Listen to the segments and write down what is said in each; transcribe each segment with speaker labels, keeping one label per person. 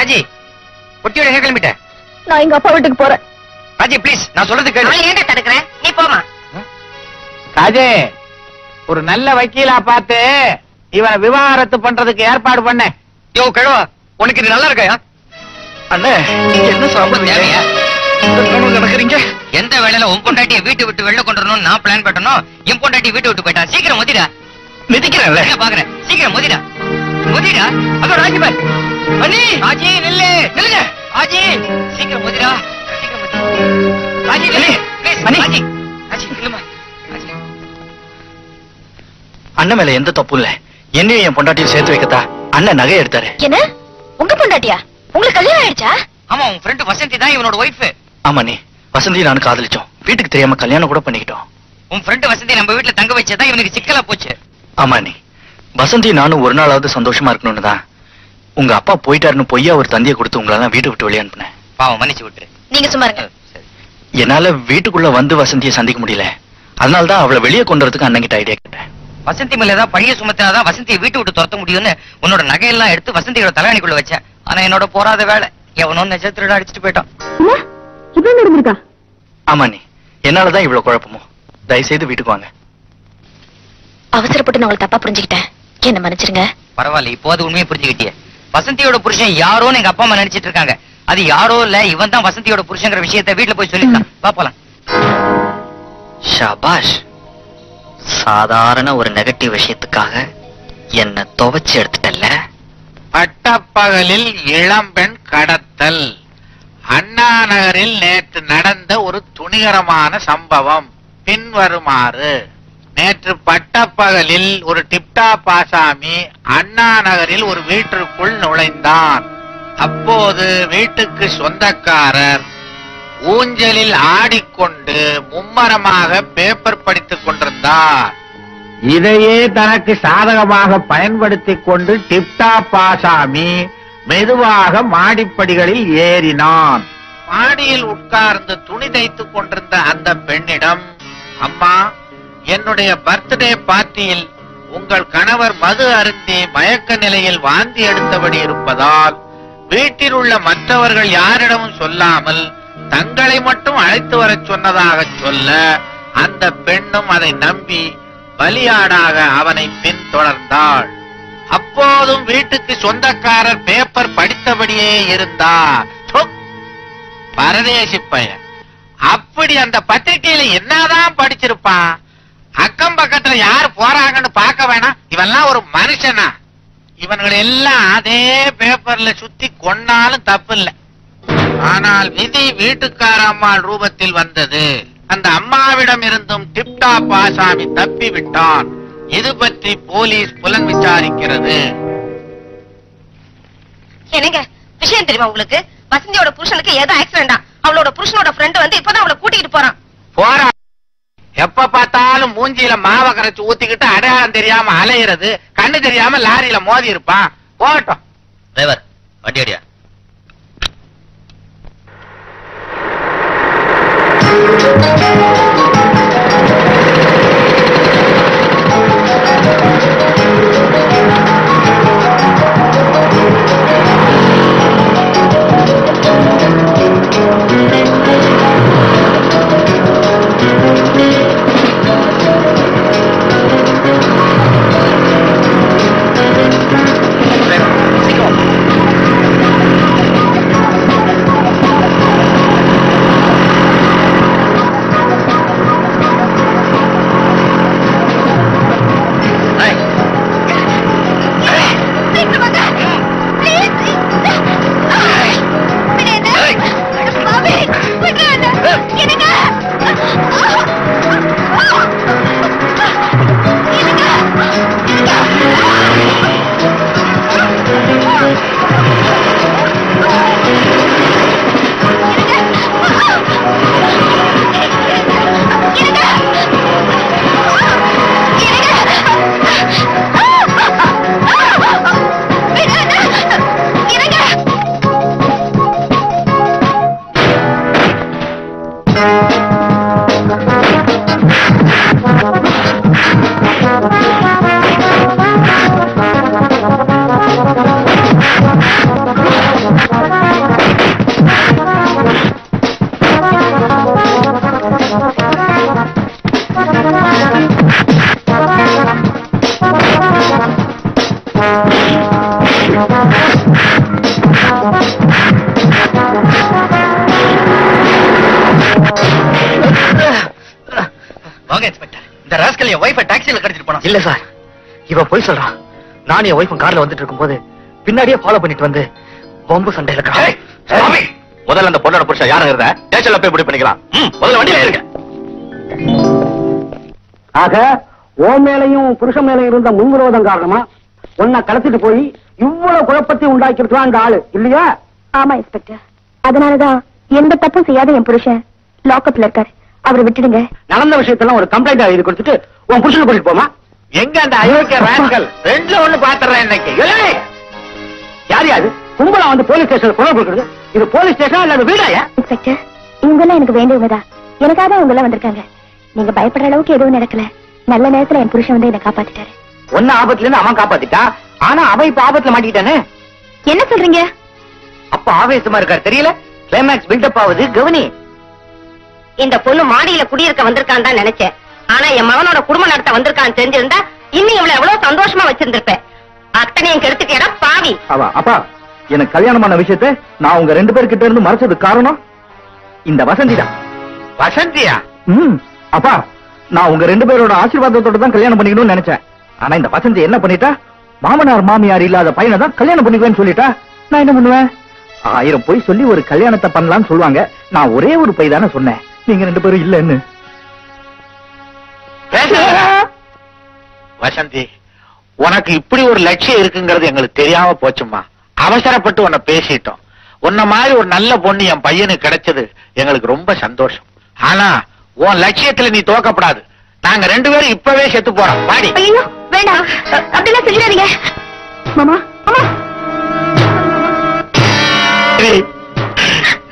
Speaker 1: ராஜி பொட்டியோட எங்க கிளம்பிட்ட?
Speaker 2: நான் எங்க அப்பா வீட்டுக்கு போறேன்.
Speaker 1: ராஜி ப்ளீஸ், நான் சொல்றது கேளு.
Speaker 3: ஏன் தடுக்கிறேன்? நீ போமா.
Speaker 4: ராஜே, ஒரு நல்ல வக்கீலா பார்த்து இவனை விவாகரத்து பண்றதுக்கு ஏற்பாடு பண்ண.
Speaker 1: யோ கிழவா, உனக்கு இது நல்லா இருக்கா?
Speaker 4: அண்ணே,
Speaker 1: என்ன சாப்பிட தேவையா? நடக்கிறீங்க? எந்த வேலையில உன் பொண்டாட்டிய வீட்டு விட்டு வெளில கொண்டு வரணும்னு நான் பிளான் பண்ணணும். என் பொண்டாட்டி வீட்டு விட்டு போயிட்டான். சீக்கிரம் மோதிடா.
Speaker 4: மிதிக்கிறேன்ல.
Speaker 1: பாக்குறேன், சீக்கிரம் மோதிடா. மோதிடா. அதோ ராஜி பாய். அண்ணி, ராஜி நில்லு, நில்லுங்க. ராஜி சீக்கிரம் மோதிடா. சீக்கிரம் மோதிடா. ராஜி நில்லு. ப்ளீஸ் ராஜி. ராஜி நில்லுமா.
Speaker 4: அண்ணன் மேல எந்த தப்பும் இல்ல. என்னையும் என் பொண்டாட்டியும் சேர்த்து வைக்கத்தா அண்ணன் நகை எடுத்தாரு.
Speaker 2: என்ன, உங்க பொண்டாட்டியா? உங்களுக்கு கல்யாணம் ஆயிடுச்சா?
Speaker 1: ஆமா, உன் ஃப்ரெண்ட் வசந்தி தான் இவனோட ஒய்ஃப்.
Speaker 4: ஆமா, நீ வசந்தி நானும் காதலிச்சோம். வீட்டுக்கு தெரியாம கல்யாணம் கூட பண்ணிக்கிட்டோம்.
Speaker 1: உன் ஃப்ரெண்ட் வசந்தி நம்ம வீட்டுல தங்க வச்சதா இவனுக்கு சிக்கலா போச்சு.
Speaker 4: ஆமா, நீ வசந்தி நானும் ஒரு நாளாவது சந்தோஷமா இருக்கணும்னு தான் உங்க அப்பா போயிட்டாருன்னு பொய்யா ஒரு தந்தியை கொடுத்து உங்களெல்லாம் வீட்டு விட்டு வெளியே அனுப்புனேன்.
Speaker 1: பாவம், மன்னிச்சு விட்டுரு.
Speaker 2: நீங்க சும்மா இருங்க.
Speaker 4: என்னால வீட்டுக்குள்ள வந்து வசந்தியை சந்திக்க முடியல. அதனாலதான் அவளை வெளியே கொண்டு வரதுக்கு அண்ணன் கிட்ட ஐடியா கேட்டேன்.
Speaker 1: வசந்தி மேல ஏதாவது பழைய சுமத்தினாதான் வசந்தியை வீட்டு விட்டு துரத்த முடியும்னு உன்னோட நகையெல்லாம் எடுத்து வசந்தியோட தலையணிக்குள்ள வச்சேன். ஆனா என்னோட போராத வேலை எவனோ நெஜத்திரோட அடிச்சுட்டு போயிட்டான்.
Speaker 4: ஆமா, நீ என்னாலதான் இவ்வளவு குழப்பமும். தயவுசெய்து வீட்டுக்கு வாங்க.
Speaker 2: அவசரப்பட்டு நான் உங்களை தப்பா புரிஞ்சுக்கிட்டேன், என்ன மன்னிச்சிருங்க.
Speaker 1: பரவாயில்ல, இப்போது உண்மையை புரிஞ்சுக்கிட்டிய. வசந்தியோட புருஷன் யாரோன்னு எங்க அப்பா அம்மா நினைச்சிட்டு இருக்காங்க. அது யாரோ இல்ல, இவன் தான் வசந்தியோட புருஷங்கிற விஷயத்தை வீட்டுல போய் சொல்லிட்டான். பாப்பலாம்.
Speaker 4: ஷாபாஷ். சாதாரண ஒரு நெகட்டிவ் விஷயத்துக்காக என்ன துவைச்சு எடுத்துட்டல்ல.
Speaker 5: பட்டப்பகலில் இளம்பெண் கடத்தல். அண்ணா நகரில் நேற்று நடந்த ஒரு துணிகரமான சம்பவம் பின்வருமாறு. நேற்று பட்டப்பகலில் ஒரு டிப்டாப் ஆசாமி அண்ணா நகரில் ஒரு வீட்டிற்குள் நுழைந்தான். அப்போது வீட்டுக்கு சொந்தக்காரர் ஊஞ்சலில் ஆடிக்கொண்டு மும்மரமாக பேப்பர் படித்துக் கொண்டிருந்தார். இதையே தனக்கு சாதகமாக பயன்படுத்திக் கொண்டு டிப்டாப் ஆசாமி மெதுவாக மாடிப்படிகளில் ஏறினான். மாடியில் உட்கார்ந்து துணி தைத்துக் கொண்டிருந்த அந்த பெண்ணிடம், அம்மா, என்னுடைய பர்த்டே பார்ட்டியில் உங்கள் கணவர் மது அருந்தி மயக்க நிலையில் வாந்தி எடுத்தபடி இருப்பதால் வீட்டில் உள்ள மற்றவர்கள் யாரிடமும் சொல்லாமல் தங்களை மட்டும் அழைத்து வர சொன்னதாக சொல்ல, அந்த பெண்ணும் அதை நம்பி பலியாடாக அவனை பின்தொடர்ந்தாள். அப்போதும் வீட்டுக்கு சொந்தக்காரர் பேப்பர் படித்தபடியே இருந்தார். பரதேசி பையன். அப்படி அந்த பத்திரிகையில என்னதான் படிச்சிருப்பான்? அக்கம் பக்கத்துல யாரு போறாங்கன்னு பார்க்க வேணாம்? இவெல்லாம் ஒரு மனுஷனா? இவன்கள் எல்லாம் அதே பேப்பர்ல சுத்தி கொன்னாலும் தப்பு இல்லை. ஆனால் விதி வீட்டுக்கார அம்மாள் ரூபத்தில் வந்தது. அந்த அம்மாவிடம் இருந்தும் டிப்டாப் ஆசாமி தப்பி விட்டான். இது பற்றி போலீஸ் புலன் விசாரிக்கிறது.
Speaker 3: என்னங்க விஷயம் தெரியுமா உங்களுக்கு? வசந்தியோட புருஷனுக்கு ஏதோ ஆக்சிடென்டா. அவளோட புருஷனோட ஃப்ரெண்ட் வந்து இப்பதான் அவளை கூட்டிட்டு போறான்.
Speaker 5: எப்ப பார்த்தாலும் மூஞ்சியில மாவை கரைச்சு ஊத்திக்கிட்டு அடையாளம் தெரியாம அலையிறது, கண்ணு தெரியாம லாரியில மோதி இருப்பான். போகட்டும்.
Speaker 1: டிரைவர், வண்டி அடியா. வாங்க இன்ஸ்பெக்டர். இந்த ராஸ்கல் என் வைஃபை டாக்ஸில கடத்திட்டு போனா.
Speaker 4: இல்ல சார், இவன் போய் சொல்றான். நான் என் ஒய்ஃபும் கார்ல வந்துட்டு இருக்கும்போது பின்னாடியே ஃபாலோ பண்ணிட்டு வந்து பொம்பு சண்டையில
Speaker 1: முதல்ல அந்த பொண்ணோட புருஷன் யாருங்கிறத ஸ்டேஷன்ல போய் முடிவு பண்ணிக்கலாம். முதல்ல வண்டியில இருங்க.
Speaker 6: ஆக ஓ மேலையும் புருஷன் மேலையும் இருந்த முன்விரோதம் காரணமா உன்னை கடத்திட்டு போய் இவ்வளவு குழப்பத்தை உண்டாக்கிருக்கலாம் அந்த ஆளு இல்லையா?
Speaker 2: ஆமா இன்ஸ்பெக்டர், அதனாலதான் எந்த தப்பும் செய்யாத என் புருஷன் லாக்அப்ல இருக்காரு. அவரை விட்டுடுங்க.
Speaker 6: நடந்த விஷயத்தெல்லாம் ஒரு கம்ப்ளைண்ட் எழுதி கொடுத்துட்டு உன் புருஷனை கூட்டிட்டு போமா.
Speaker 5: எங்க அந்த அயோக்கிய ராஸ்கல்? ரெண்டுல ஒண்ணு பாத்துறேன் இன்னைக்கு.
Speaker 6: யார் யாரு கும்பலா வந்து போலீஸ் ஸ்டேஷன்ல புகார் கொடுக்குறது? இது போலீஸ் ஸ்டேஷன் இல்ல வீடாயா?
Speaker 2: இன்ஸ்பெக்டர், இவங்க எல்லாம் எனக்கு வேண்டியவங்கதான். எனக்காக தான் இவங்க எல்லாம் வந்திருக்காங்க. நீங்க பயப்படுற அளவுக்கு எதுவும் நடக்கல. நல்ல நேரத்துல என் புருஷன் வந்து என்ன காப்பாத்திட்டாரு.
Speaker 6: ஒன்ன ஆபத்துல இருந்து அவன் காப்பாத்திட்டா, ஆனா அவன் இப்ப ஆபத்துல மாட்டிக்கிட்டானே.
Speaker 2: என்ன சொல்றீங்க?
Speaker 6: அப்ப ஆவேசமா இருக்காரு தெரியல. கிளைமேக்ஸ் பில்டப் ஆகுது, கவனி.
Speaker 3: இந்த பொண்ணு மாடியில குடியிருக்க வந்திருக்கான்னு தான் நினைச்சேன். ஆனா என் மகனோட குடும்ப நடத்த வந்திருக்கான்னு தெரிஞ்சிருந்தா இன்னும் இவ்வளவு எவ்வளவு சந்தோஷமா வச்சிருந்திருப்பேன். அத்தனையும் கெடுத்துட்டேடா பாவி.
Speaker 4: அப்பா, எனக்கு கல்யாணமான விஷயத்தை நான் உங்க 2 பேர்கிட்ட இருந்து மறைச்சதுக்கு காரணம் இந்த வசந்தி தான்.
Speaker 5: வசந்தியா?
Speaker 4: அப்பா, நான் உங்க 2 பேரோட ஆசீர்வாதத்தோட தான் கல்யாணம் பண்ணிக்கணும்னு நினைச்சேன். ஆனா இந்த வசந்தி என்ன பண்ணிட்டா, மாமனார் மாமியார் இல்லாத பையனை தான் கல்யாணம் பண்ணிக்குவேன்னு சொல்லிட்டா. நான் என்ன பண்ணுவேன்? 1000 போய் சொல்லி ஒரு கல்யாணத்தை பண்ணலாம்னு சொல்லுவாங்க. நான் ஒரே ஒரு பை தானே சொன்னேன். நீங்க 2 பேரும் இல்லன்னு.
Speaker 5: வசந்தி, உனக்கு இப்படி ஒரு லட்சியம் இருக்குங்கிறது எங்களுக்கு தெரியாம போச்சுமா. அவசரப்பட்டு உன்னை பேசிட்டோம். உன்ன மாதிரி ஒரு நல்ல பொண்ணு என் பையனுக்கு கிடைச்சது எங்களுக்கு ரொம்ப சந்தோஷம். ஆனா உன் லட்சியத்துல நீ தோக்கப்படாது. நாங்க 2 பேரும் இப்பவே செத்து போறோம். பாடி.
Speaker 2: ஐயோ வேண்டாம், அப்படிலாம் சொல்லிடாதீங்க. மாமா மாமா,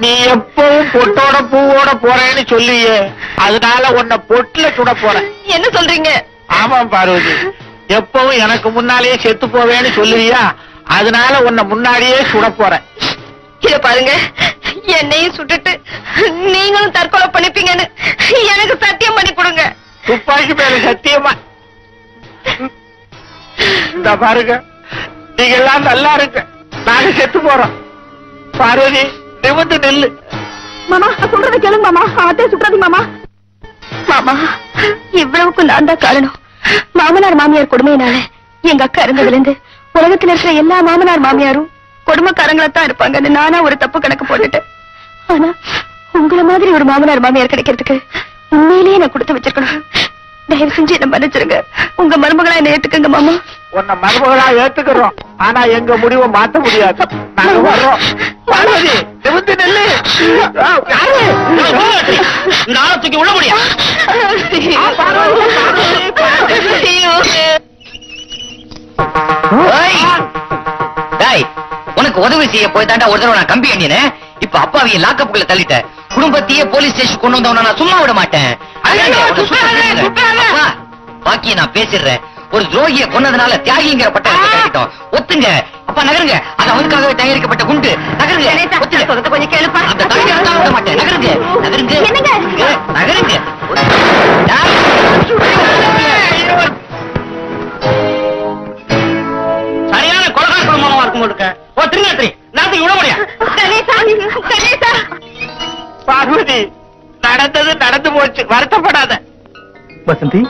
Speaker 5: நீ எப்பவும் பொட்டோட பூவோட போறேன்னு சொல்லியே, அதனால உன்னை பொட்டுல சுட போறேன்.
Speaker 3: என்ன சொல்றீங்க?
Speaker 5: ஆமா பார்வதி, எப்பவும் எனக்கு முன்னாலேயே செத்து போவேன்னு சொல்லுவியா, அதனால உன்னை முன்னாடியே சுட போறேன்.
Speaker 3: இத பாருங்க, என்னையும் சுட்டுட்டு நீங்களும் தற்கொலை பண்ணிப்பீங்கன்னு எனக்கு சத்தியம் பண்ணி கொடுங்க.
Speaker 5: துப்பாக்கி மேல சத்தியமா. இந்த பாருங்க, நீங்க எல்லாம் நல்லா இருக்க, நாங்க செத்து போறோம். பார்வதி, நிமிர்ந்து நில்லு.
Speaker 2: மாமா சொல்றதை கேளுங்க மாமா. அதே சுற்றாதீங்க மாமா. மாமா, இவ்வளவுக்கு நான் தான் காரணம். மாமனார் மாமியார் கொடுமையினால எங்க அக்கா இருந்ததுல இருந்து உலகத்துல இருக்கிற எல்லா மாமனார் மாமியாரும் கொடுமைக்காரங்களா தான் இருப்பாங்கன்னு நானா ஒரு தப்பு கணக்கு போட்டுட்டேன். ஆனா உங்களை மாதிரி ஒரு மாமனார் மாமியார் கிடைக்கிறதுக்கு உண்மையிலேயே நான் கொடுத்து வச்சிருக்கணும். தயவு செஞ்சு என்ன மன்னிச்சிருங்க. உங்க மருமகளா என்ன ஏத்துக்கங்க மாமா.
Speaker 5: உன்னை மருமகளா ஏத்துக்கிறோம், ஆனா எங்க முடிவை மாத்த முடியாது. நாங்க வர்றோம். பார்வதி, நிமிர்ந்து நில்லு. யாரு?
Speaker 1: நாளத்துக்கு உள்ள முடியும். உனக்கு உதவி செய்ய போய் தாண்டா ஒரு தடவை நான் கம்பி எண்ணினேன். இப்ப அப்பாவிய லாக்கப்புக்குள்ள தள்ளிட்ட. குடும்பத்தையே போலீஸ் ஸ்டேஷன் கொண்டு வந்தவன நான் சும்மா விட மாட்டேன். அப்பா, பாக்கிய நான் பேசிடுறேன். ஒரு துரோகிய கொன்னதுனால தியாகிங்கிற பட்டம் கிடைக்கும். ஒத்துங்க அப்பா, நகருங்க. அது அவனுக்காகவே தயாரிக்கப்பட்ட குண்டு. நகருங்க, ஒத்துங்க.
Speaker 3: கொஞ்சம் கேளுப்பா.
Speaker 1: அந்த தலையை விட மாட்டேன். நகருங்க, நகருங்க, நகருங்க. சரியான கொலகார குடும்பமா இருக்கும் போது ஓ திருநாத்திரி நாட்டுக்கு விட முடியாது.
Speaker 5: பார்வதி, நடந்தது நடந்து போச்சு, வருத்தப்படாத.
Speaker 4: வசந்தி,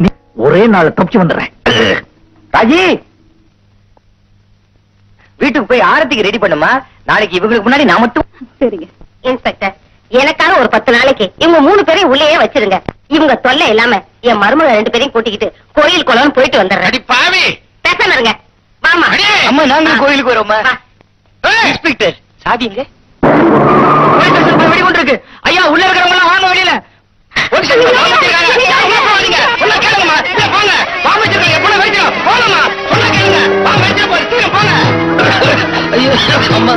Speaker 4: நீ ஒரே நாள் தப்பிச்சு வந்துடுறேன்.
Speaker 1: ராஜி, வீட்டுக்கு போய் ஆரத்திக்கு ரெடி பண்ணுமா. நாளைக்கு இவங்களுக்கு முன்னாடி நான் மட்டும்.
Speaker 2: சரிங்க
Speaker 3: இன்ஸ்பெக்டர், எனக்காக ஒரு 10 நாளைக்கு இவங்க 3 பேரையும் உள்ளேயே வச்சிருங்க. இவங்க தொல்லை இல்லாம என் மருமக 2 பேரையும் கூட்டிக்கிட்டு கோயில் குளம் போயிட்டு வந்துடுறேன்.
Speaker 5: அடி பாவி,
Speaker 3: பேசாம இருங்க. வாமா.
Speaker 4: அம்மா, நாங்களும் கோயிலுக்கு வரோம்மா.
Speaker 1: இன்ஸ்பெக்டர், சாவி எங்க? வெடிகுண்டு இருக்கு. ஐயா, உள்ள இருக்கிறவங்க எல்லாம் வாங்க வெளியில. ஐயோ அம்மா,